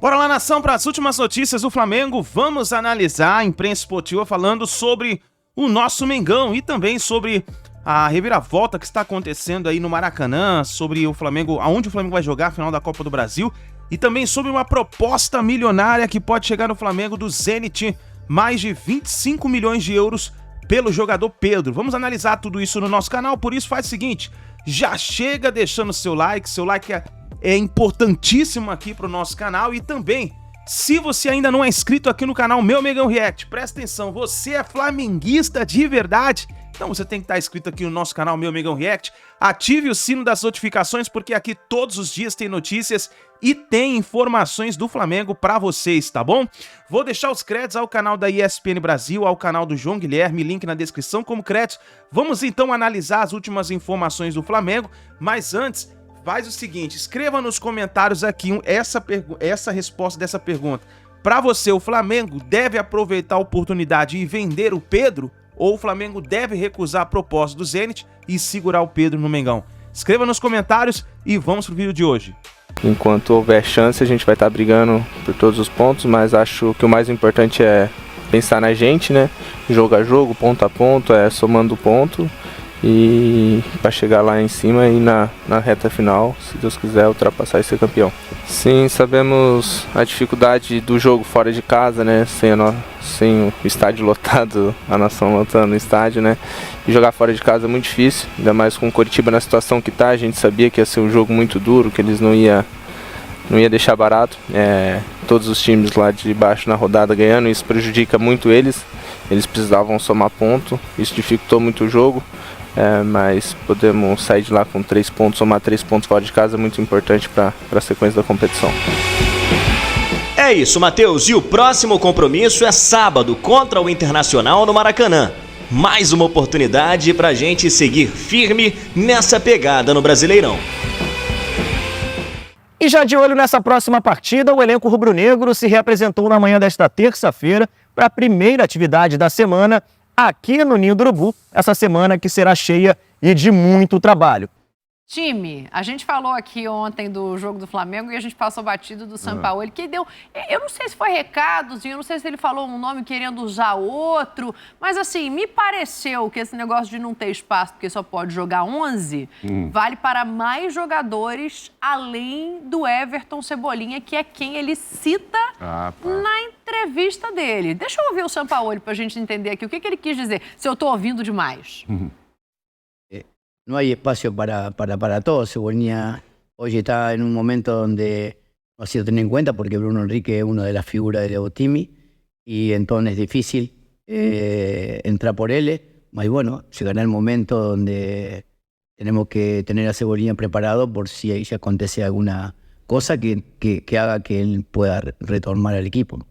Bora lá, nação, para as últimas notícias do Flamengo. Vamos analisar a imprensa esportiva falando sobre o nosso Mengão e também sobre a reviravolta que está acontecendo aí no Maracanã, sobre o Flamengo, aonde o Flamengo vai jogar a final da Copa do Brasil e também sobre uma proposta milionária que pode chegar no Flamengo do Zenit, mais de 25 milhões de euros pelo jogador Pedro. Vamos analisar tudo isso no nosso canal, por isso faz o seguinte, já chega deixando seu like é importantíssimo aqui pro nosso canal e também, se você ainda não é inscrito aqui no canal Meu Mengão React, presta atenção, você é flamenguista de verdade, então você tem que estar inscrito aqui no nosso canal Meu Mengão React, ative o sino das notificações porque aqui todos os dias tem notícias e tem informações do Flamengo pra vocês, tá bom? Vou deixar os créditos ao canal da ESPN Brasil, ao canal do João Guilherme, link na descrição como créditos. Vamos então analisar as últimas informações do Flamengo, mas antes, faz o seguinte, escreva nos comentários aqui essa resposta dessa pergunta. Pra você, o Flamengo deve aproveitar a oportunidade e vender o Pedro? Ou o Flamengo deve recusar a proposta do Zenit e segurar o Pedro no Mengão? Escreva nos comentários e vamos pro vídeo de hoje. Enquanto houver chance, a gente vai estar brigando por todos os pontos, mas acho que o mais importante é pensar na gente, né? Jogo a jogo, ponto a ponto, somando ponto. E para chegar lá em cima e na reta final, se Deus quiser, ultrapassar e ser campeão. Sim, sabemos a dificuldade do jogo fora de casa, né? Sem o estádio lotado, a nação lotando o estádio, né? E jogar fora de casa é muito difícil, ainda mais com o Coritiba na situação que tá. A gente sabia que ia ser um jogo muito duro, que eles não ia deixar barato. Todos os times lá de baixo na rodada ganhando, isso prejudica muito eles. Eles precisavam somar ponto, isso dificultou muito o jogo. Mas podemos sair de lá com 3 pontos, somar 3 pontos fora de casa é muito importante para a sequência da competição. É isso, Matheus. E o próximo compromisso é sábado contra o Internacional no Maracanã. Mais uma oportunidade para a gente seguir firme nessa pegada no Brasileirão. E já de olho nessa próxima partida, o elenco rubro-negro se reapresentou na manhã desta terça-feira para a primeira atividade da semana aqui no Ninho do Urubu, essa semana que será cheia e de muito trabalho. Time, a gente falou aqui ontem do jogo do Flamengo e a gente passou batido do Sampaoli, que deu, eu não sei se foi recadozinho, eu não sei se ele falou um nome querendo usar outro, mas assim, me pareceu que esse negócio de não ter espaço porque só pode jogar 11, vale para mais jogadores além do Everton Cebolinha, que é quem ele cita na entrevista dele. Deixa eu ouvir o Sampaoli para a gente entender aqui o que ele quis dizer, se eu estou ouvindo demais. No hay espacio para todos. Cebolinha hoy está en un momento donde no ha sido tenido en cuenta porque Bruno Henrique es una de las figuras del Otimi y entonces es difícil entrar por él. Mas bueno, llegará el momento donde tenemos que tener a Cebolinha preparado por si acontece alguna cosa que haga que él pueda retornar al equipo.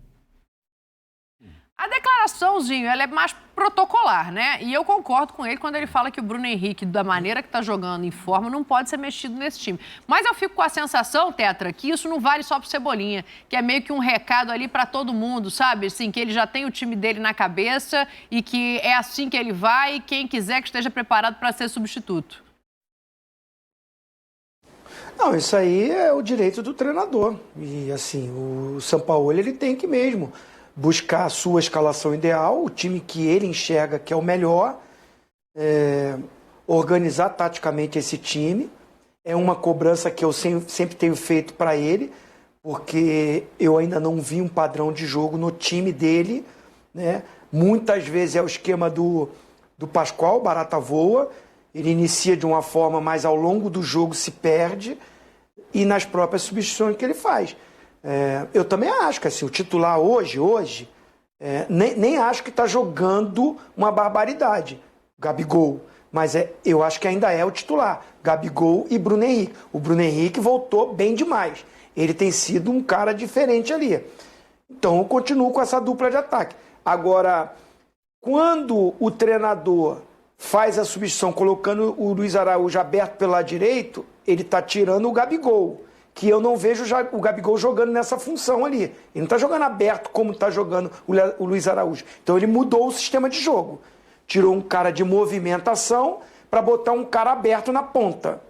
A declaraçãozinho, ela é mais protocolar, né? E eu concordo com ele quando ele fala que o Bruno Henrique, da maneira que tá jogando em forma, não pode ser mexido nesse time. Mas eu fico com a sensação, Tetra, que isso não vale só pro Cebolinha, que é meio que um recado ali para todo mundo, sabe? Assim, que ele já tem o time dele na cabeça e que é assim que ele vai e quem quiser que esteja preparado para ser substituto. Não, isso aí é o direito do treinador. E assim, o Sampaoli, ele tem que mesmo buscar a sua escalação ideal, o time que ele enxerga que é o melhor, organizar taticamente esse time. É uma cobrança que eu sempre tenho feito para ele, porque eu ainda não vi um padrão de jogo no time dele, né? Muitas vezes é o esquema do Pascoal, barata voa, ele inicia de uma forma, mas ao longo do jogo se perde, e nas próprias substituições que ele faz. Eu também acho que assim, o titular hoje nem acho que está jogando uma barbaridade, Gabigol, mas eu acho que ainda é o titular, Gabigol e Bruno Henrique. O Bruno Henrique voltou bem demais, ele tem sido um cara diferente ali. Então eu continuo com essa dupla de ataque. Agora, quando o treinador faz a substituição colocando o Luiz Araújo aberto pelo lado direito, ele está tirando o Gabigol, que eu não vejo o Gabigol jogando nessa função ali. Ele não está jogando aberto como está jogando o Luiz Araújo. Então ele mudou o sistema de jogo. Tirou um cara de movimentação para botar um cara aberto na ponta,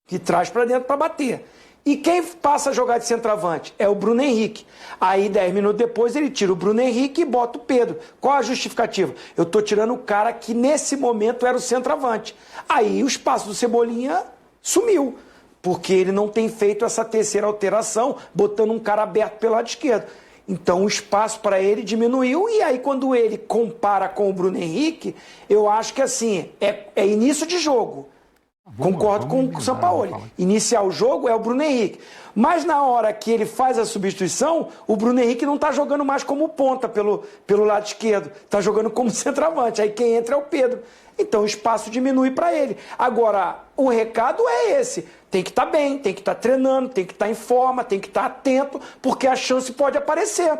que traz para dentro para bater. E quem passa a jogar de centroavante? É o Bruno Henrique. Aí, 10 minutos depois, ele tira o Bruno Henrique e bota o Pedro. Qual a justificativa? Eu tô tirando o cara que, nesse momento, era o centroavante. Aí, o espaço do Cebolinha sumiu, porque ele não tem feito essa terceira alteração, botando um cara aberto pelo lado esquerdo. Então, o espaço para ele diminuiu, e aí, quando ele compara com o Bruno Henrique, eu acho que, assim, é início de jogo. Concordo com o Sampaoli. Iniciar o jogo é o Bruno Henrique. Mas na hora que ele faz a substituição, o Bruno Henrique não está jogando mais como ponta pelo lado esquerdo. Está jogando como centroavante. Aí quem entra é o Pedro. Então o espaço diminui para ele. Agora, o recado é esse. Tem que estar bem, tem que estar treinando, tem que estar em forma, tem que estar atento, porque a chance pode aparecer.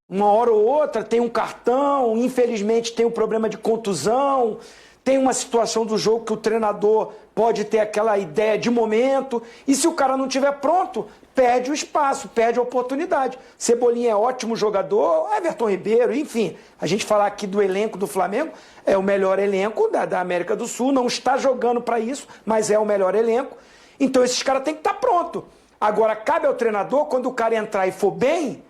Uma hora ou outra tem um cartão, infelizmente tem um problema de contusão. Tem uma situação do jogo que o treinador pode ter aquela ideia de momento, e se o cara não estiver pronto, perde o espaço, perde a oportunidade. Cebolinha é ótimo jogador, Everton Ribeiro, enfim. A gente falar aqui do elenco do Flamengo, é o melhor elenco da América do Sul, não está jogando para isso, mas é o melhor elenco. Então esses caras têm que estar prontos. Agora, cabe ao treinador, quando o cara entrar e for bem,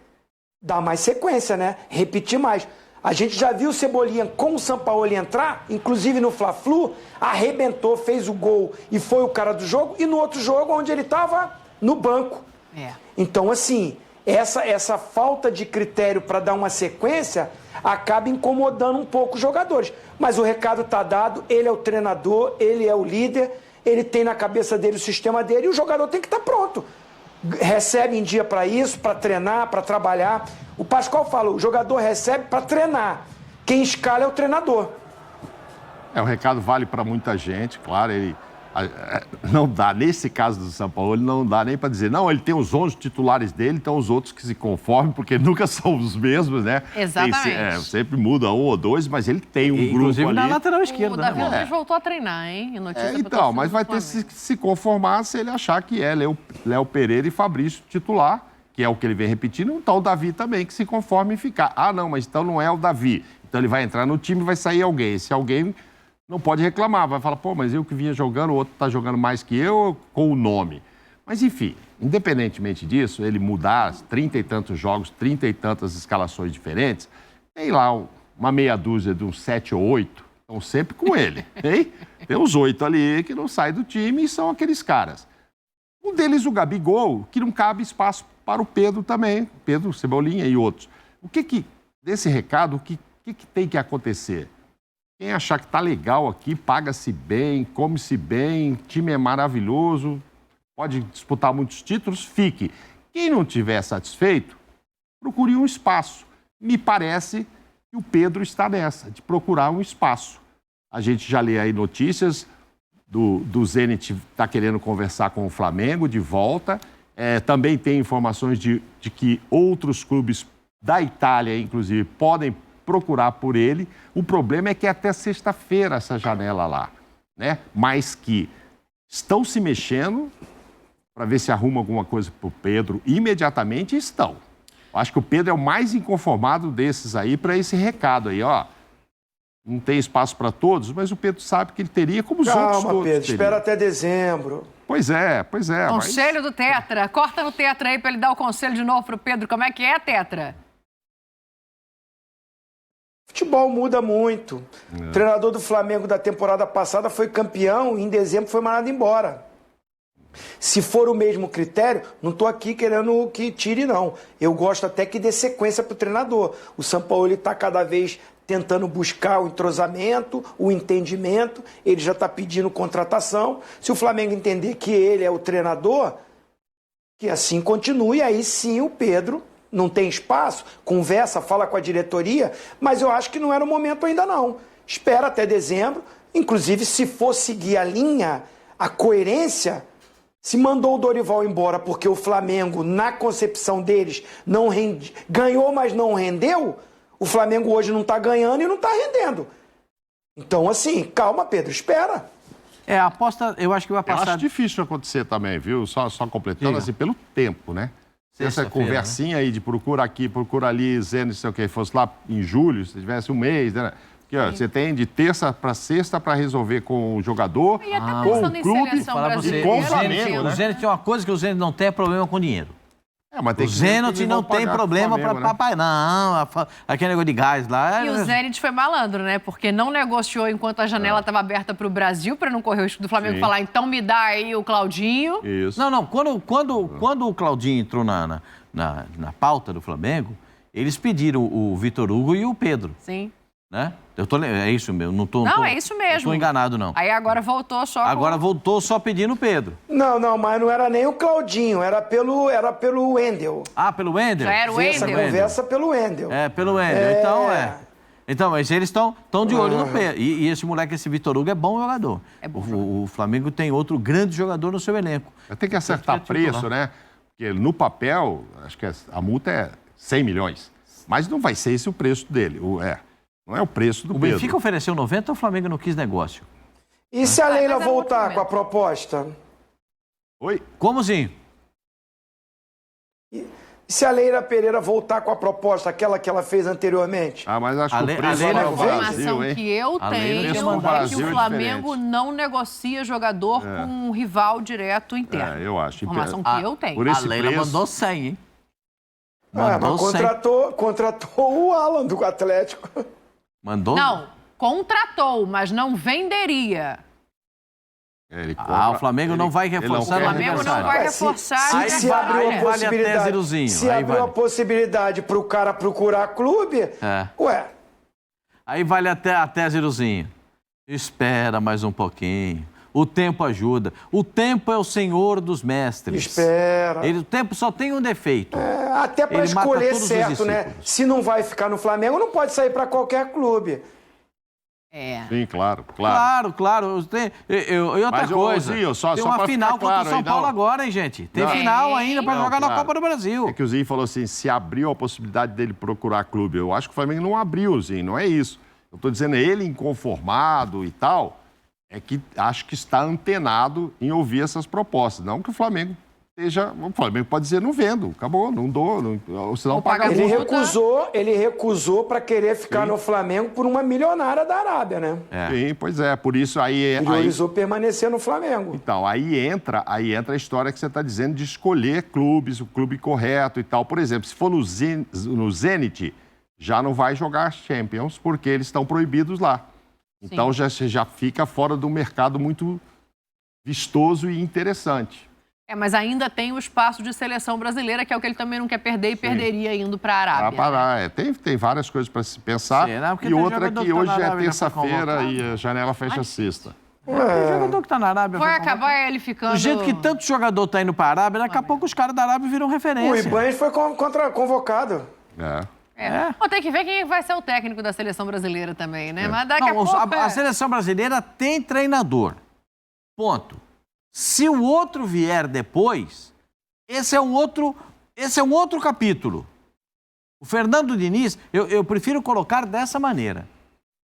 dar mais sequência, né? Repetir mais. A gente já viu o Cebolinha com o Sampaoli entrar, inclusive no Fla-Flu, arrebentou, fez o gol e foi o cara do jogo, e no outro jogo onde ele estava no banco. Então, assim, essa falta de critério para dar uma sequência acaba incomodando um pouco os jogadores. Mas o recado está dado, ele é o treinador, ele é o líder, ele tem na cabeça dele o sistema dele, e o jogador tem que estar pronto. Recebe em dia para isso, para treinar, para trabalhar. O Pascoal fala, o jogador recebe para treinar. Quem escala é o treinador. O recado vale para muita gente, claro, ele não dá, nesse caso do Sampaoli, não dá nem para dizer, não, ele tem os 11 titulares dele, então os outros que se conformem, porque nunca são os mesmos, né? Exatamente. Sempre muda um ou dois, mas ele tem um grupo ali. na lateral esquerda, o Davi Luiz voltou a treinar, hein? Então, mas vai ter que se conformar se ele achar que é Léo Pereira e Fabrício titular, que é o que ele vem repetindo, então o Davi também, que se conforme em ficar. Ah, não, mas então não é o Davi. Então ele vai entrar no time e vai sair alguém. Esse alguém não pode reclamar, vai falar, pô, mas eu que vinha jogando, o outro está jogando mais que eu, com o nome. Mas, enfim, independentemente disso, ele mudar 30 e tantos jogos, 30 e tantas escalações diferentes, tem lá uma meia dúzia de uns 7 ou 8, estão sempre com ele, hein? Tem uns 8 ali que não saem do time e são aqueles caras. Um deles, o Gabigol, que não cabe espaço para o Pedro também, Pedro, Cebolinha e outros. Desse recado, o que tem que acontecer? Quem achar que está legal aqui, paga-se bem, come-se bem, time é maravilhoso, pode disputar muitos títulos, fique. Quem não estiver satisfeito, procure um espaço. Me parece que o Pedro está nessa, de procurar um espaço. A gente já lê aí notícias do Zenit está querendo conversar com o Flamengo de volta. Também tem informações de que outros clubes da Itália, inclusive, podem procurar por ele. O problema é que é até sexta-feira essa janela lá, né? Mas que estão se mexendo para ver se arruma alguma coisa para o Pedro imediatamente e estão. Acho que o Pedro é o mais inconformado desses aí para esse recado aí, ó. Não tem espaço para todos, mas o Pedro sabe que ele teria, como os outros todos. Calma, Pedro, espera até dezembro. Pois é. Conselho do Tetra. Corta no Tetra aí para ele dar o conselho de novo pro Pedro. Como é que é, Tetra? Futebol muda muito. O treinador do Flamengo da temporada passada foi campeão e em dezembro foi mandado embora. Se for o mesmo critério, não estou aqui querendo que tire, não. Eu gosto até que dê sequência para o treinador. O Sampaoli está cada vez tentando buscar o entrosamento, o entendimento. Ele já está pedindo contratação. Se o Flamengo entender que ele é o treinador, que assim continue, aí sim o Pedro não tem espaço, conversa, fala com a diretoria, mas eu acho que não era o momento ainda não. Espera até dezembro, inclusive se for seguir a linha, a coerência, se mandou o Dorival embora porque o Flamengo, na concepção deles, não ganhou, mas não rendeu, o Flamengo hoje não está ganhando e não está rendendo. Então, assim, calma, Pedro, espera. A aposta, eu acho que vai passar... Eu acho difícil acontecer também, viu? Só completando, assim, pelo tempo, né? Essa conversinha aí de procura aqui, procura ali, dizendo não sei o que, fosse lá em julho, se tivesse um mês, né? Que, ó, você tem de terça para sexta para resolver com o jogador, E até com pensando o em clube seleção Falar pra brasileira. e com o o Flamengo, Zenit, né? o Zenit tem uma coisa que o Zenit não tem, é problema com dinheiro. Mas tem O que ver Zenit que eles não vão tem pagar pro problema Flamengo, para né? papai. Não, aquele negócio de gás lá. E o Zenit foi malandro, né? Porque não negociou enquanto a janela estava aberta para o Brasil, para não correr o risco do Flamengo Sim. falar, então me dá aí o Claudinho. Isso. Não, quando o Claudinho entrou na pauta do Flamengo, eles pediram o Vitor Hugo e o Pedro, Sim. né? É isso mesmo, não É isso mesmo. Não tô enganado, não. Aí agora voltou só Agora com... voltou só pedindo o Pedro. Não, mas não era nem o Claudinho, era pelo Wendel. Ah, pelo Wendel? Já era o Veio essa Wendel? conversa pelo Wendel. É, pelo Wendel. Então, Então, mas eles estão de olho no Pedro. E esse moleque, esse Vitor Hugo, é bom jogador. É bom O Flamengo tem outro grande jogador no seu elenco. Tem que acertar preço, né? Porque no papel, acho que a multa é 100 milhões. Mas não vai ser esse o preço dele. Não é o preço do O Pedro. Benfica ofereceu 90, o Flamengo não quis negócio. E se a Leila mas é um outro voltar momento. com a proposta? Oi? Como assim? E se a Leila Pereira voltar com a proposta, aquela que ela fez anteriormente? Ah, mas acho A que Le- o preço a Leila- é A o informação Brasil, hein? que eu A Leila tenho mandou é que Brasil o é Flamengo diferente. não negocia jogador com um rival direto interno. Eu acho. Informação que eu tenho. Por A esse Leila preço... mandou 100, hein? Mas Mandou 100. contratou o Alan do Atlético. Mandou? Não, contratou, mas não venderia. Ele O compra- Flamengo não vai ele reforçar O quer Flamengo não aniversário. vai Ué, reforçar. Aí se vai- abriu a aí vale a possibilidade, Tézerozinho, se aí abriu vale. a possibilidade para o cara procurar clube, ué, Aí vale até a Tézerozinho. Espera mais um pouquinho. O tempo ajuda. O tempo é o senhor dos mestres. espera. O tempo só tem um defeito. Até para ele mata escolher todos os certo, né? discípulos. Se não vai ficar no Flamengo, não pode sair para qualquer clube. Sim, claro. Claro. E outra Mas, ô, coisa, Zinho, só tem pra uma ficar final contra claro o São aí, Paulo não. agora, hein, gente? Tem Não. final ainda para Não, jogar na claro. Copa do Brasil. É que o Zinho falou assim, se abriu a possibilidade dele procurar clube. Eu acho que o Flamengo não abriu, Zinho, não é isso. Eu estou dizendo, ele inconformado e tal, é que acho que está antenado em ouvir essas propostas. Não que o Flamengo esteja... O Flamengo pode dizer, não vendo, acabou, não dou, ou senão Ou paga paga a multa. multa. Ele recusou para querer ficar no Flamengo por uma milionária da Arábia, né? Sim, pois é, por isso aí... Priorizou permanecer no Flamengo. Então, aí entra a história que você está dizendo de escolher clubes, o clube correto e tal. Por exemplo, se for no Zenit, já não vai jogar Champions, porque eles estão proibidos lá. Então, já fica fora do mercado muito vistoso e interessante. Mas ainda tem o espaço de seleção brasileira, que é o que ele também não quer perder e perderia indo para a Arábia. Para parar, tem várias coisas para se pensar. Será? Porque E tem outra jogador que que tá hoje na é Arábia, já foi terça-feira convocado. e a janela fecha sexta. Tem jogador que tá na Arábia. Vai foi convocado. acabar ele ficando... Do jeito que tanto jogador tá indo para a Arábia, daqui a pouco os caras da Arábia viram O referência. Ibanez foi convocado. Tem que ver quem vai ser o técnico da seleção brasileira também, né? Mas daqui a Não, pouco... a seleção brasileira tem treinador. Ponto. Se o outro vier depois, esse é um outro capítulo. O Fernando Diniz, eu prefiro colocar dessa maneira.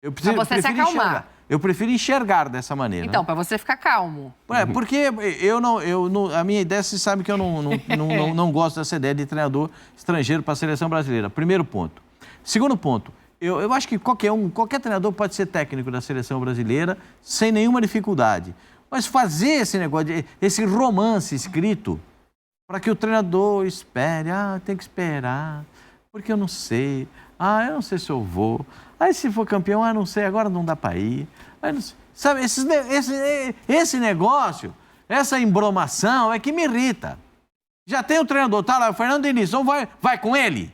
Pra você se acalmar. Eu prefiro enxergar dessa maneira. Então, para você ficar calmo. Porque a minha ideia, você sabe que eu não gosto dessa ideia de treinador estrangeiro para a seleção brasileira. Primeiro ponto. Segundo ponto, eu acho que qualquer treinador pode ser técnico da seleção brasileira sem nenhuma dificuldade. Mas fazer esse negócio, esse romance escrito, para que o treinador espere, tem que esperar, porque eu não sei, eu não sei se eu vou, aí se for campeão, não sei, agora não dá para ir. Sabe, esse negócio, essa embromação é que me irrita. Já tem o treinador, tá lá, o Fernando Diniz, então vai com ele?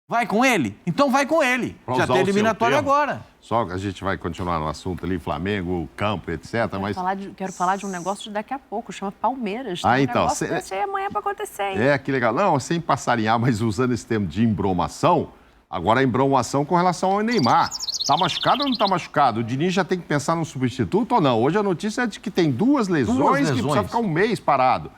Vai com ele? Então vai com ele. Pra Já usar tem o seu eliminatória termo. agora. Só que a gente vai continuar no assunto ali, Flamengo, campo, etc. Mas Quero falar de um negócio de daqui a pouco, chama Palmeiras. Ah, Tem um então, negócio que vai ser amanhã para acontecer, hein? que legal. Não, sem passarinhar, mas usando esse termo de embromação, agora a embromação com relação ao Neymar. Tá machucado ou não tá machucado? O Diniz já tem que pensar num substituto ou não? Hoje a notícia é de que tem duas lesões que precisa ficar um mês parado.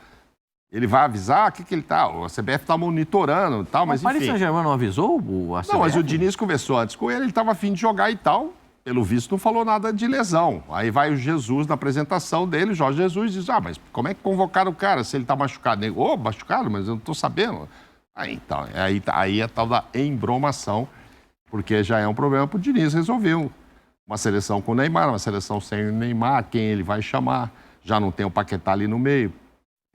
Ele vai avisar o que ele tá. O CBF está monitorando e tal, mas O Paris enfim. Saint-Germain não avisou a CBF? Não, mas o Diniz conversou antes com ele estava afim de jogar e tal. Pelo visto, não falou nada de lesão. Aí vai o Jesus na apresentação dele, o Jorge Jesus diz, mas como é que convocaram o cara se ele tá machucado? Machucado? Mas eu não tô sabendo. Aí é a tal da embromação. porque já é um problema para o Diniz resolver. Uma seleção com o Neymar, uma seleção sem o Neymar, quem ele vai chamar, já não tem o Paquetá ali no meio,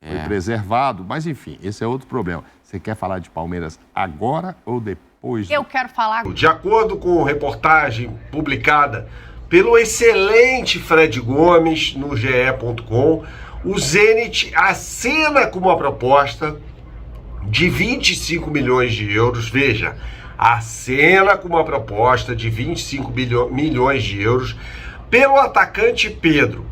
foi preservado, mas enfim, esse é outro problema. Você quer falar de Palmeiras agora ou depois? Eu quero falar... De acordo com reportagem publicada pelo excelente Fred Gomes no ge.com, o Zenit acena com uma proposta de 25 milhões de euros. Veja, acena com uma proposta de 25 milhões de euros pelo atacante Pedro.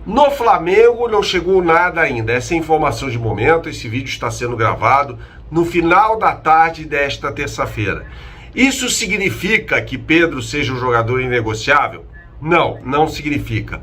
No Flamengo não chegou nada ainda. Essa é a informação de momento. Esse vídeo está sendo gravado no final da tarde desta terça-feira. Isso significa que Pedro seja um jogador inegociável? Não, não significa.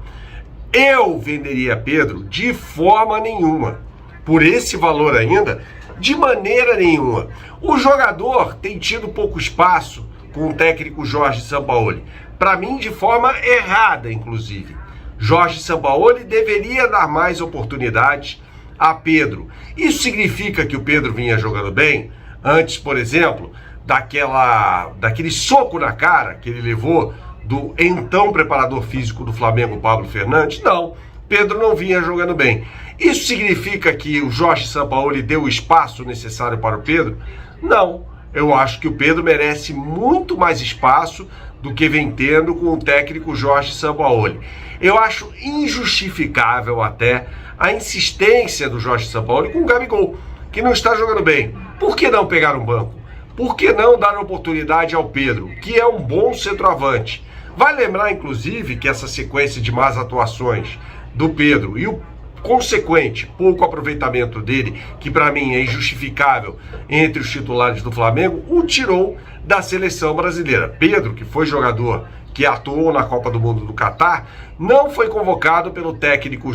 Eu venderia Pedro de forma nenhuma. Por esse valor ainda, de maneira nenhuma. O jogador tem tido pouco espaço com o técnico Jorge Sampaoli. Para mim, de forma errada, inclusive. Jorge Sampaoli deveria dar mais oportunidades a Pedro. Isso significa que o Pedro vinha jogando bem? Antes, por exemplo, daquele soco na cara que ele levou do então preparador físico do Flamengo, Pablo Fernandes? Não, Pedro não vinha jogando bem. Isso significa que o Jorge Sampaoli deu o espaço necessário para o Pedro? Não, eu acho que o Pedro merece muito mais espaço do que vem tendo com o técnico Jorge Sampaoli. Eu acho injustificável até a insistência do Jorge Sampaoli com o Gabigol, que não está jogando bem. Por que não pegar um banco? Por que não dar oportunidade ao Pedro, que é um bom centroavante? Vai lembrar, inclusive, que essa sequência de más atuações do Pedro e o consequente pouco aproveitamento dele, que para mim é injustificável entre os titulares do Flamengo, o tirou da seleção brasileira. Pedro, que foi jogador que atuou na Copa do Mundo do Catar, não foi convocado pelo técnico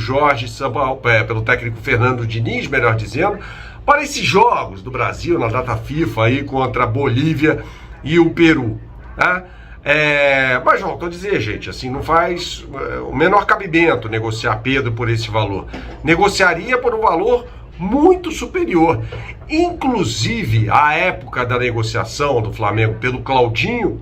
pelo técnico Fernando Diniz, melhor dizendo, para esses jogos do Brasil na data FIFA aí contra a Bolívia e o Peru, tá? Mas volto a dizer, gente, assim, não faz o menor cabimento negociar Pedro por esse valor. Negociaria por um valor muito superior. Inclusive, à época da negociação do Flamengo pelo Claudinho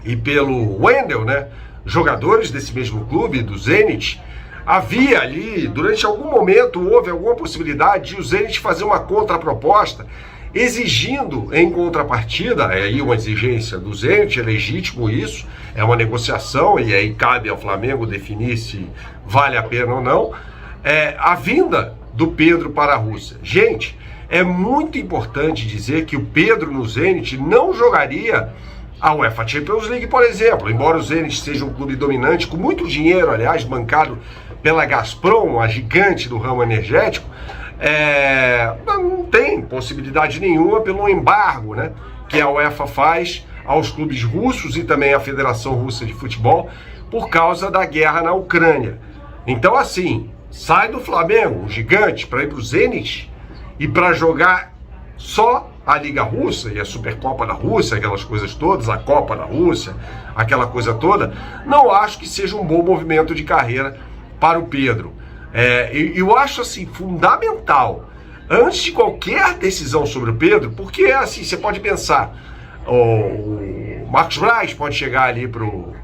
e pelo Wendel, né, jogadores desse mesmo clube, do Zenit, havia ali, durante algum momento, houve alguma possibilidade de o Zenit fazer uma contraproposta, exigindo em contrapartida, é aí uma exigência do Zenit, é legítimo isso, é uma negociação e aí cabe ao Flamengo definir se vale a pena ou não, a vinda do Pedro para a Rússia. Gente, é muito importante dizer que o Pedro no Zenit não jogaria a UEFA Champions League, por exemplo, embora o Zenit seja um clube dominante, com muito dinheiro, aliás, bancado pela Gazprom, a gigante do ramo energético, não tem possibilidade nenhuma pelo embargo, né, que a UEFA faz aos clubes russos e também à Federação Russa de Futebol por causa da guerra na Ucrânia. Então, assim, sai do Flamengo, um gigante, para ir para o Zenit e para jogar só a Liga Russa e a Supercopa da Rússia, aquelas coisas todas, a Copa da Rússia, aquela coisa toda, não acho que seja um bom movimento de carreira para o Pedro. Eu acho assim fundamental, antes de qualquer decisão sobre o Pedro, porque assim, você pode pensar, o Marcos Braz pode chegar ali para o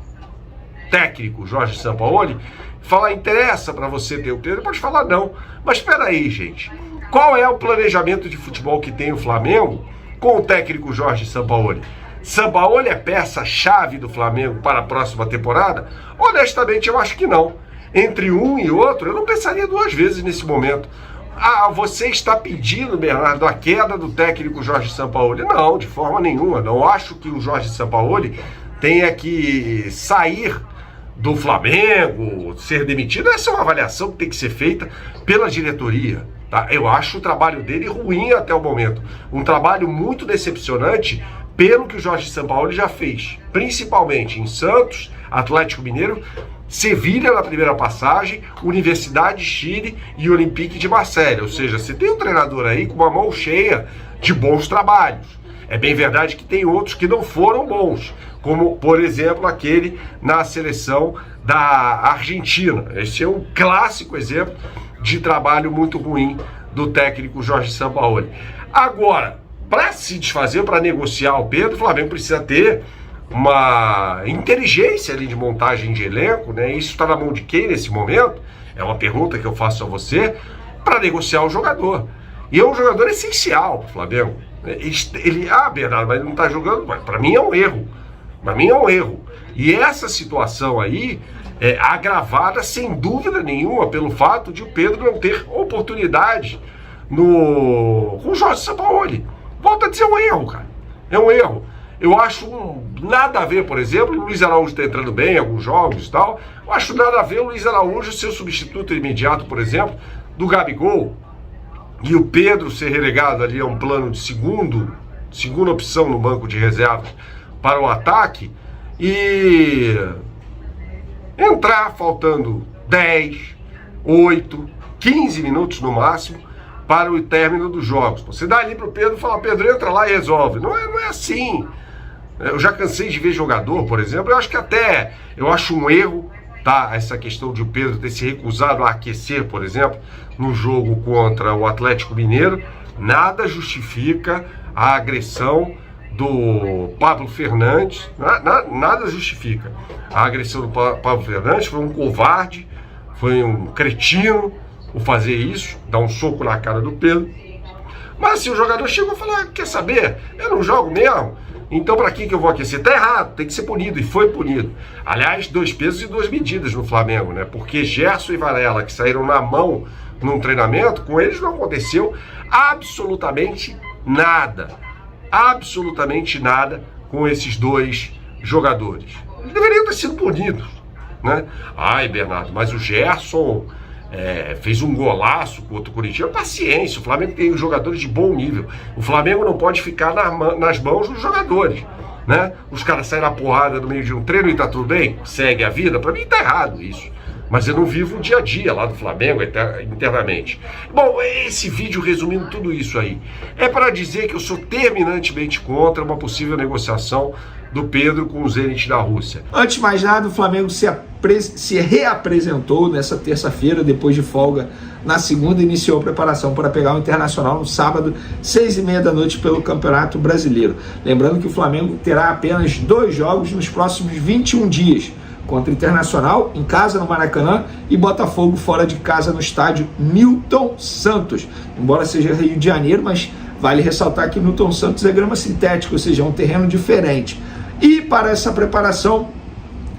técnico Jorge Sampaoli e falar, interessa para você ter o Pedro? Pode falar não, mas espera aí, gente, qual é o planejamento de futebol que tem o Flamengo com o técnico Jorge Sampaoli? Sampaoli é peça-chave do Flamengo para a próxima temporada? Honestamente, eu acho que não. Entre um e outro, eu não pensaria duas vezes nesse momento. Você está pedindo, Bernardo, a queda do técnico Jorge Sampaoli? Não, de forma nenhuma. Não acho que o Jorge Sampaoli tenha que sair do Flamengo, ser demitido. Essa é uma avaliação que tem que ser feita pela diretoria. Tá? Eu acho o trabalho dele ruim até o momento. Um trabalho muito decepcionante pelo que o Jorge Sampaoli já fez. Principalmente em Santos, Atlético Mineiro, Sevilha na primeira passagem, Universidade de Chile e Olympique de Marselha. Ou seja, você tem um treinador aí com uma mão cheia de bons trabalhos. É bem verdade que tem outros que não foram bons, como, por exemplo, aquele na seleção da Argentina. Esse é um clássico exemplo de trabalho muito ruim do técnico Jorge Sampaoli. Agora, para se desfazer, para negociar o Pedro, o Flamengo precisa ter uma inteligência ali de montagem de elenco, né? Isso está na mão de quem nesse momento? É uma pergunta que eu faço a você, para negociar o jogador. E é um jogador essencial para o Flamengo. Bernardo, mas não está jogando, mas para mim é um erro. Para mim é um erro. E essa situação aí é agravada, sem dúvida nenhuma, pelo fato de o Pedro não ter oportunidade com o Jorge Sampaoli. Volto a dizer, é um erro, cara. É um erro. Eu acho nada a ver, por exemplo, o Luiz Araújo está entrando bem em alguns jogos e tal. Eu acho nada a ver o Luiz Araújo ser o substituto imediato, por exemplo, do Gabigol. E o Pedro ser relegado ali a um plano de segunda opção no banco de reservas para o ataque e entrar faltando 10, 8, 15 minutos no máximo para o término dos jogos. Você dá ali para o Pedro e fala, Pedro, entra lá e resolve. Não é assim. Eu já cansei de ver jogador, por exemplo, eu acho um erro, tá, essa questão de o Pedro ter se recusado a aquecer, por exemplo, no jogo contra o Atlético Mineiro. Nada justifica a agressão do Pablo Fernandes, nada justifica. A agressão do Pablo Fernandes foi um covarde, foi um cretino o fazer isso, dar um soco na cara do Pedro. Mas se o jogador chegou e falou, quer saber, eu não jogo mesmo, então para que eu vou aquecer? Tá errado, tem que ser punido, e foi punido. Aliás, 2 pesos e 2 medidas no Flamengo, né? Porque Gerson e Varela, que saíram na mão num treinamento, com eles não aconteceu absolutamente nada. Absolutamente nada com esses 2 jogadores. Eles deveriam ter sido punidos, né? Ai, Bernardo, mas o Gerson fez um golaço contra o Corinthians. Paciência, o Flamengo tem jogadores de bom nível. O Flamengo não pode ficar nas mãos dos jogadores, né? Os caras saem na porrada no meio de um treino e tá tudo bem, segue a vida. Pra mim tá errado isso. Mas eu não vivo o dia a dia lá do Flamengo internamente. Bom, esse vídeo resumindo tudo isso aí é para dizer que eu sou terminantemente contra uma possível negociação do Pedro com o Zenit da Rússia. Antes de mais nada, o Flamengo se reapresentou nessa terça-feira, depois de folga na segunda, iniciou a preparação para pegar o Internacional no sábado, 6h30 da noite, pelo Campeonato Brasileiro. Lembrando que o Flamengo terá apenas 2 jogos nos próximos 21 dias, contra o Internacional em casa no Maracanã e Botafogo fora de casa no estádio Newton Santos. Embora seja Rio de Janeiro, mas vale ressaltar que Newton Santos é grama sintética, ou seja, é um terreno diferente. E para essa preparação,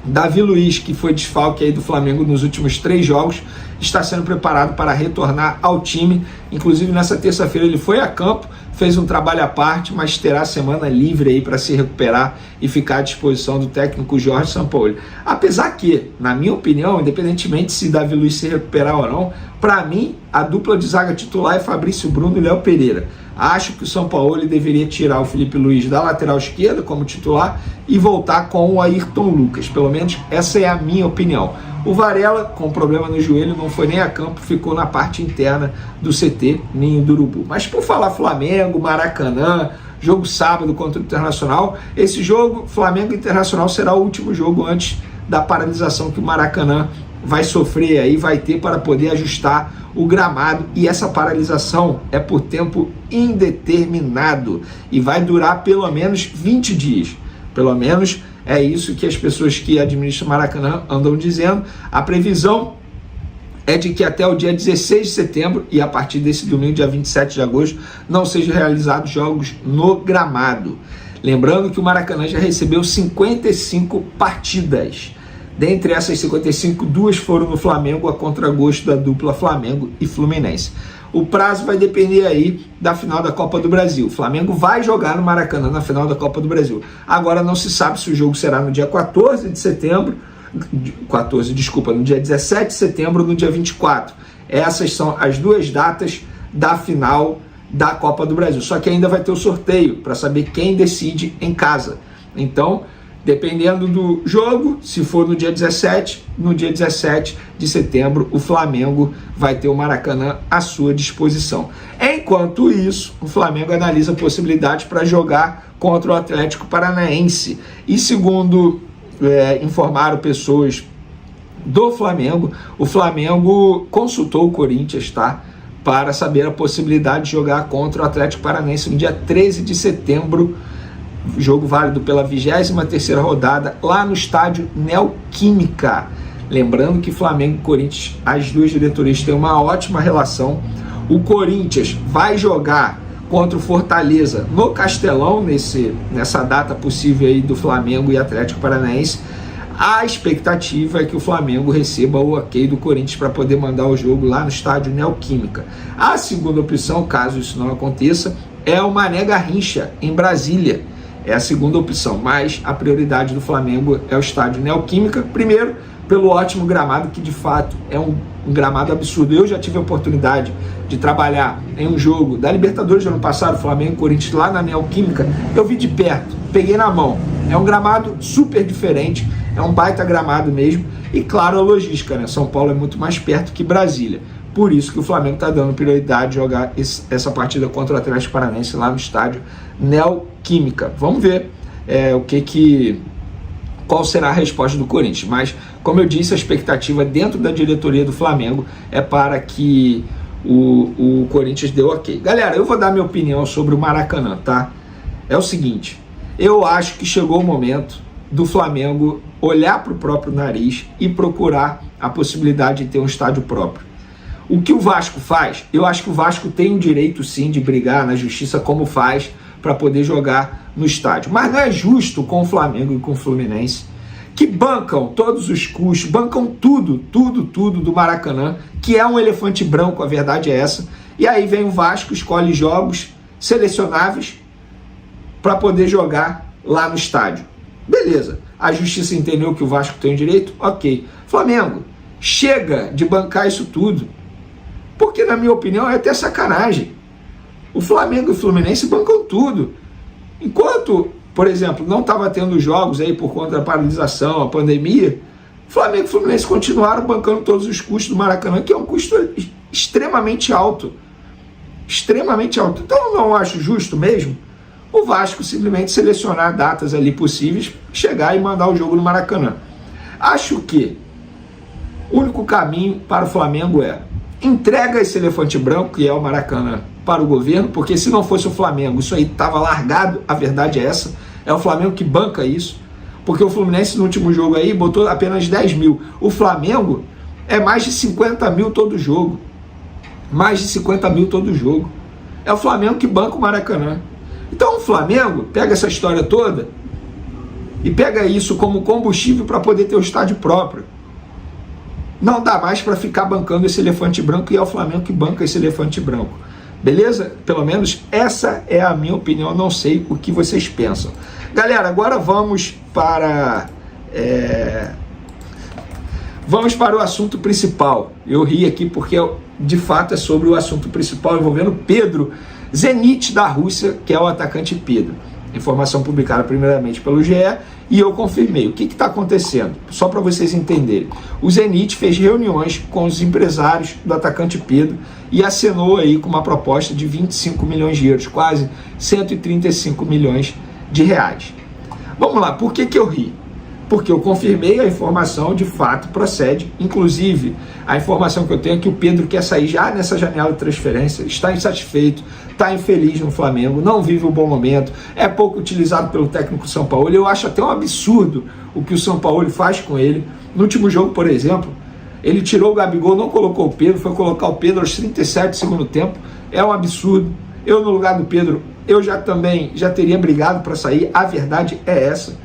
Davi Luiz, que foi desfalque aí do Flamengo nos últimos 3 jogos, está sendo preparado para retornar ao time. Inclusive nessa terça-feira ele foi a campo, fez um trabalho à parte, mas terá semana livre aí para se recuperar e ficar à disposição do técnico Jorge Sampaoli. Apesar que, na minha opinião, independentemente se Davi Luiz se recuperar ou não, para mim a dupla de zaga titular é Fabrício Bruno e Léo Pereira. Acho que o Sampaoli deveria tirar o Felipe Luiz da lateral esquerda como titular e voltar com o Ayrton Lucas. Pelo menos essa é a minha opinião. O Varela, com problema no joelho, não foi nem a campo, ficou na parte interna do CT Ninho do Urubu. Mas por falar Flamengo, Maracanã, jogo sábado contra o Internacional, esse jogo, Flamengo Internacional, será o último jogo antes da paralisação que o Maracanã vai sofrer aí, vai ter para poder ajustar o gramado, e essa paralisação é por tempo indeterminado e vai durar pelo menos 20 dias. Pelo menos é isso que as pessoas que administram o Maracanã andam dizendo. A previsão é de que até o dia 16 de setembro e a partir desse domingo, dia 27 de agosto, não sejam realizados jogos no gramado. Lembrando que o Maracanã já recebeu 55 partidas. Dentre essas 55, 2 foram no Flamengo, a contragosto da dupla Flamengo e Fluminense. O prazo vai depender aí da final da Copa do Brasil. O Flamengo vai jogar no Maracanã na final da Copa do Brasil. Agora não se sabe se o jogo será no dia 14 de setembro, no dia 17 de setembro ou no dia 24. Essas são as 2 datas da final da Copa do Brasil. Só que ainda vai ter o sorteio para saber quem decide em casa. Então, dependendo do jogo, se for no dia 17, no dia 17 de setembro, o Flamengo vai ter o Maracanã à sua disposição. Enquanto isso, o Flamengo analisa possibilidades para jogar contra o Atlético Paranaense. E segundo informaram pessoas do Flamengo, o Flamengo consultou o Corinthians, tá? Para saber a possibilidade de jogar contra o Atlético Paranaense no dia 13 de setembro, jogo válido pela 23ª rodada, lá no estádio Neoquímica. Lembrando que Flamengo e Corinthians, as duas diretorias têm uma ótima relação. O Corinthians vai jogar contra o Fortaleza no Castelão, nessa data possível aí do Flamengo e Atlético Paranaense. A expectativa é que o Flamengo receba o ok do Corinthians para poder mandar o jogo lá no estádio Neoquímica. A segunda opção, caso isso não aconteça, é o Mané Garrincha, em Brasília. É a segunda opção, mas a prioridade do Flamengo é o estádio Neoquímica. Primeiro, pelo ótimo gramado, que de fato é um gramado absurdo. Eu já tive a oportunidade de trabalhar em um jogo da Libertadores do ano passado, Flamengo e Corinthians, lá na Neoquímica. Eu vi de perto, peguei na mão. É um gramado super diferente, é um baita gramado mesmo. E claro, a logística, né? São Paulo é muito mais perto que Brasília. Por isso que o Flamengo está dando prioridade de jogar essa partida contra o Atlético Paranaense lá no estádio Neoquímica. Vamos ver qual será a resposta do Corinthians. Mas, como eu disse, a expectativa dentro da diretoria do Flamengo é para que o Corinthians dê ok. Galera, eu vou dar minha opinião sobre o Maracanã, tá? É o seguinte, eu acho que chegou o momento do Flamengo olhar para o próprio nariz e procurar a possibilidade de ter um estádio próprio. O que o Vasco faz, eu acho que o Vasco tem o direito sim de brigar na justiça como faz para poder jogar no estádio. Mas não é justo com o Flamengo e com o Fluminense, que bancam todos os custos, bancam tudo do Maracanã, que é um elefante branco, a verdade é essa. E aí vem o Vasco, escolhe jogos selecionáveis para poder jogar lá no estádio. Beleza, a justiça entendeu que o Vasco tem o direito? Ok. Flamengo, chega de bancar isso tudo, porque na minha opinião é até sacanagem. O Flamengo e o Fluminense bancam tudo. Enquanto, por exemplo, não estava tendo jogos aí por conta da paralisação, a pandemia, Flamengo e Fluminense continuaram bancando todos os custos do Maracanã, que é um custo extremamente alto. Extremamente alto. Então eu não acho justo mesmo o Vasco simplesmente selecionar datas ali possíveis, chegar e mandar o jogo no Maracanã. Acho que o único caminho para o Flamengo é entrega esse elefante branco, que é o Maracanã, para o governo, porque se não fosse o Flamengo, isso aí estava largado, a verdade é essa, é o Flamengo que banca isso, porque o Fluminense no último jogo aí botou apenas 10 mil, o Flamengo é mais de 50 mil todo jogo, mais de 50 mil todo jogo, é o Flamengo que banca o Maracanã. Então o Flamengo pega essa história toda e pega isso como combustível para poder ter o estádio próprio. Não dá mais para ficar bancando esse elefante branco, e é o Flamengo que banca esse elefante branco. Beleza? Pelo menos essa é a minha opinião, não sei o que vocês pensam. Galera, agora vamos para o assunto principal. Eu ri aqui porque de fato é sobre o assunto principal envolvendo Pedro Zenit da Rússia, que é o atacante Pedro. Informação publicada primeiramente pelo GE e eu confirmei. O que está acontecendo? Só para vocês entenderem. O Zenit fez reuniões com os empresários do atacante Pedro e assinou aí com uma proposta de 25 milhões de euros, quase 135 milhões de reais. Vamos lá, por que eu ri? Porque eu confirmei a informação, de fato procede. Inclusive, a informação que eu tenho é que o Pedro quer sair já nessa janela de transferência, está insatisfeito, está infeliz no Flamengo, não vive um bom momento, é pouco utilizado pelo técnico São Paulo. Eu acho até um absurdo o que o São Paulo faz com ele. No último jogo, por exemplo, ele tirou o Gabigol, não colocou o Pedro, foi colocar o Pedro aos 37 do segundo tempo. É um absurdo. Eu, no lugar do Pedro, eu já teria brigado para sair. A verdade é essa,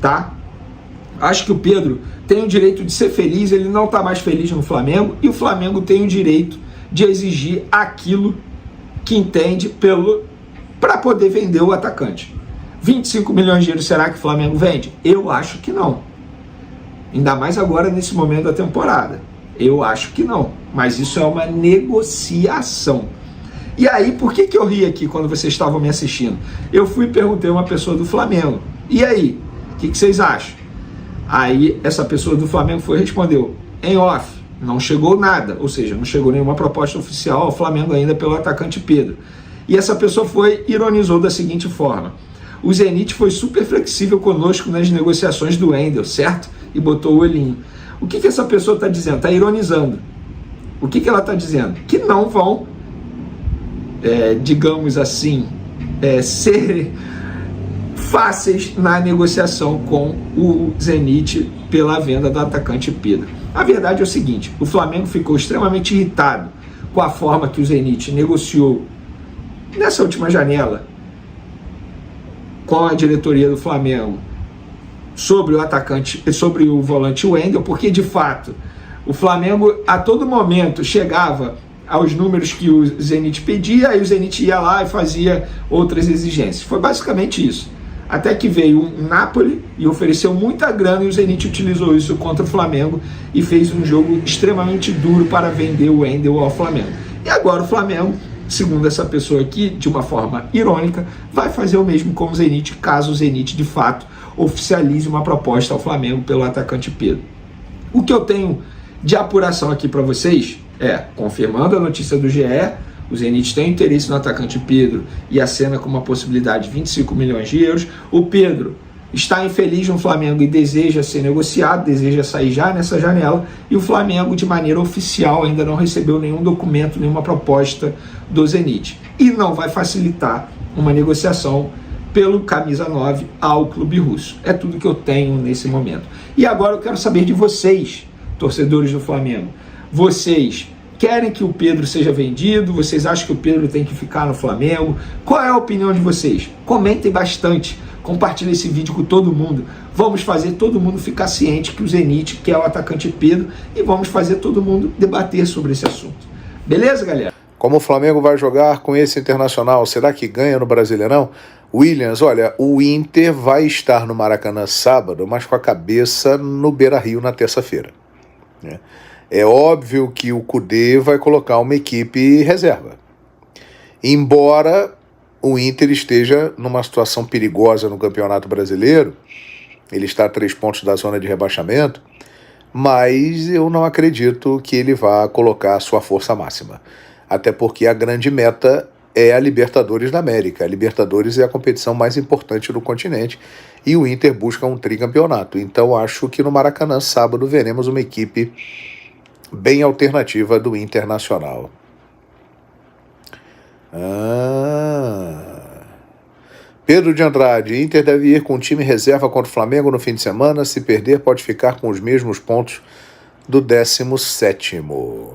tá? Acho que o Pedro tem o direito de ser feliz, ele não está mais feliz no Flamengo, e o Flamengo tem o direito de exigir aquilo que entende para poder vender o atacante. 25 milhões de euros, será que o Flamengo vende? Eu acho que não. Ainda mais agora nesse momento da temporada. Eu acho que não. Mas isso é uma negociação. E aí, por que eu ri aqui quando vocês estavam me assistindo? Eu fui e perguntei a uma pessoa do Flamengo. E aí, o que vocês acham? Aí essa pessoa do Flamengo respondeu em off, não chegou nada, ou seja, não chegou nenhuma proposta oficial ao Flamengo ainda pelo atacante Pedro. E essa pessoa ironizou da seguinte forma: o Zenit foi super flexível conosco nas negociações do Wendel, certo? E botou o olhinho. O que essa pessoa está dizendo? Está ironizando. O que ela está dizendo? Que não vão, digamos assim, ser fáceis na negociação com o Zenit pela venda do atacante Pedro. A verdade é o seguinte, o Flamengo ficou extremamente irritado com a forma que o Zenit negociou nessa última janela com a diretoria do Flamengo sobre o atacante, sobre o volante Wendel, porque de fato o Flamengo a todo momento chegava aos números que o Zenit pedia, aí o Zenit ia lá e fazia outras exigências. Foi basicamente isso. Até que veio o Napoli e ofereceu muita grana e o Zenit utilizou isso contra o Flamengo e fez um jogo extremamente duro para vender o Wendel ao Flamengo. E agora o Flamengo, segundo essa pessoa aqui, de uma forma irônica, vai fazer o mesmo com o Zenit, caso o Zenit de fato oficialize uma proposta ao Flamengo pelo atacante Pedro. O que eu tenho de apuração aqui para vocês é, confirmando a notícia do GE, o Zenit tem interesse no atacante Pedro e acena com uma possibilidade de 25 milhões de euros. O Pedro está infeliz no Flamengo e deseja ser negociado, deseja sair já nessa janela, e o Flamengo, de maneira oficial, ainda não recebeu nenhum documento, nenhuma proposta do Zenit. E não vai facilitar uma negociação pelo camisa 9 ao clube russo. É tudo que eu tenho nesse momento. E agora eu quero saber de vocês, torcedores do Flamengo. Vocês querem que o Pedro seja vendido? Vocês acham que o Pedro tem que ficar no Flamengo? Qual é a opinião de vocês? Comentem bastante. Compartilhe esse vídeo com todo mundo. Vamos fazer todo mundo ficar ciente que o Zenit quer o atacante Pedro e vamos fazer todo mundo debater sobre esse assunto. Beleza, galera? Como o Flamengo vai jogar com esse Internacional? Será que ganha no Brasileirão? Williams, olha, o Inter vai estar no Maracanã sábado, mas com a cabeça no Beira-Rio na terça-feira. É óbvio que o Kudê vai colocar uma equipe reserva. Embora o Inter esteja numa situação perigosa no Campeonato Brasileiro, ele está a 3 pontos da zona de rebaixamento, mas eu não acredito que ele vá colocar a sua força máxima. Até porque a grande meta é a Libertadores da América. A Libertadores é a competição mais importante do continente e o Inter busca um tricampeonato. Então acho que no Maracanã, sábado, veremos uma equipe bem alternativa do Internacional. Pedro de Andrade, Inter deve ir com time reserva contra o Flamengo no fim de semana. Se perder, pode ficar com os mesmos pontos do 17º.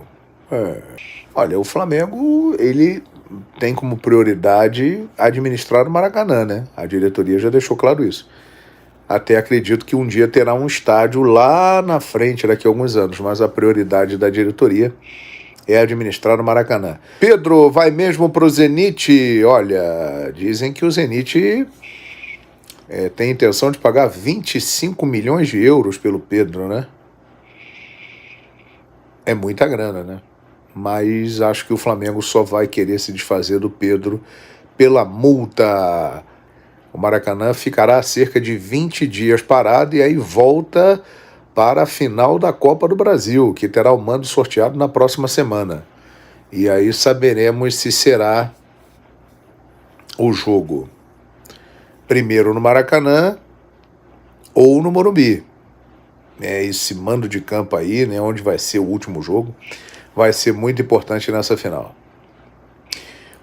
Olha, o Flamengo, ele tem como prioridade administrar o Maracanã, né? A diretoria já deixou claro isso. Até acredito que um dia terá um estádio lá na frente, daqui a alguns anos, mas a prioridade da diretoria é administrar o Maracanã. Pedro, vai mesmo pro Zenit? Olha, dizem que o Zenit tem intenção de pagar 25 milhões de euros pelo Pedro, né? É muita grana, né? Mas acho que o Flamengo só vai querer se desfazer do Pedro pela multa. O Maracanã ficará cerca de 20 dias parado e aí volta para a final da Copa do Brasil, que terá o mando sorteado na próxima semana. E aí saberemos se será o jogo primeiro no Maracanã ou no Morumbi. Esse mando de campo aí, né, onde vai ser o último jogo, vai ser muito importante nessa final.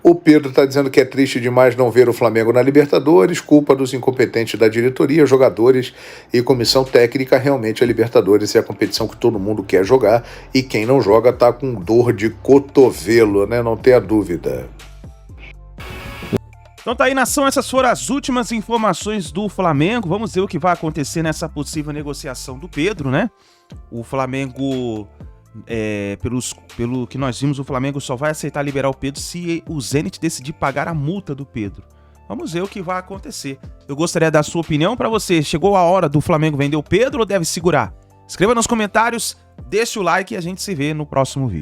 O Pedro está dizendo que é triste demais não ver o Flamengo na Libertadores, culpa dos incompetentes da diretoria, jogadores e comissão técnica. Realmente a Libertadores é a competição que todo mundo quer jogar e quem não joga está com dor de cotovelo, né? Não tenha dúvida. Então tá aí, nação, essas foram as últimas informações do Flamengo. Vamos ver o que vai acontecer nessa possível negociação do Pedro, né? O Flamengo... pelo que nós vimos, o Flamengo só vai aceitar liberar o Pedro se o Zenit decidir pagar a multa do Pedro. Vamos ver o que vai acontecer. Eu gostaria da sua opinião para você. Chegou a hora do Flamengo vender o Pedro ou deve segurar? Escreva nos comentários, deixe o like e a gente se vê no próximo vídeo.